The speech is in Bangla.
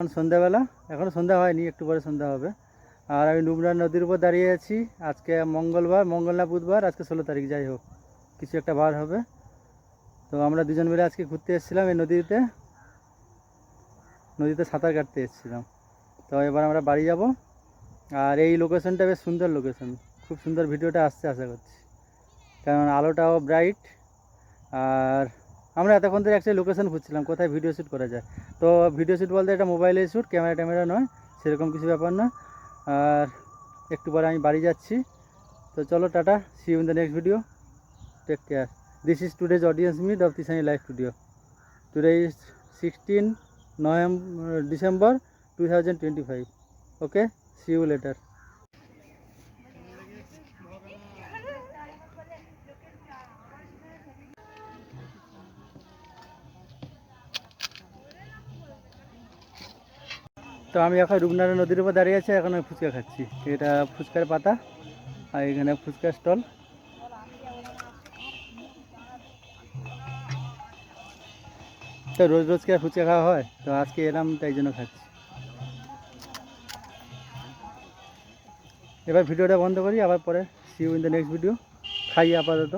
এখন সন্ধ্যাবেলা, এখনও সন্ধ্যা হয়নি, একটু পরে সন্ধ্যা হবে। আর আমি ডুবরা নদীর উপর দাঁড়িয়ে আছি। আজকে মঙ্গলবার, মঙ্গল না বুধবার, আজকে 16 তারিখ, যাই হোক কিছু একটা বার হবে। তো আমরা দুজন মিলে আজকে ঘুরতে এসেছিলাম এই নদীতে সাঁতার কাটতে এসেছিলাম। তো এবার আমরা বাড়ি যাব। আর এই লোকেশনটা বেশ সুন্দর লোকেশন, খুব সুন্দর ভিডিওটা আসছে আশা করছি, কারণ আলোটাও ব্রাইট। আর আমরা এতক্ষণ ধরে অ্যাকচুয়ালি লোকেশন খুঁজছিলাম কোথায় ভিডিও শ্যুট করা যায়। তো ভিডিও শ্যুট বলতে এটা মোবাইলে শ্যুট, ক্যামেরা নয়, সেরকম কিছু ব্যাপার না। আর একটু পরে আমি বাড়ি যাচ্ছি। তো চলো, tata, see you in the next video, take care. This is today's audience meet of Tisani live studio. Today is 16 December 2025. Okay, see you later. তো আমি এখন রূপনারায়ণ নদীর উপর দাঁড়িয়ে আছি, এখন আমি ফুচকা খাচ্ছি। এটা ফুচকার পাতা, আর এখানে ফুচকা স্টল। তো রোজ রোজ কি আর ফুচকা খাওয়া হয়? তো আজকে এলাম, তাই জন্য খাচ্ছি। এবার ভিডিওটা বন্ধ করি, আবার পরে see you in the next video. খাই আপাতত।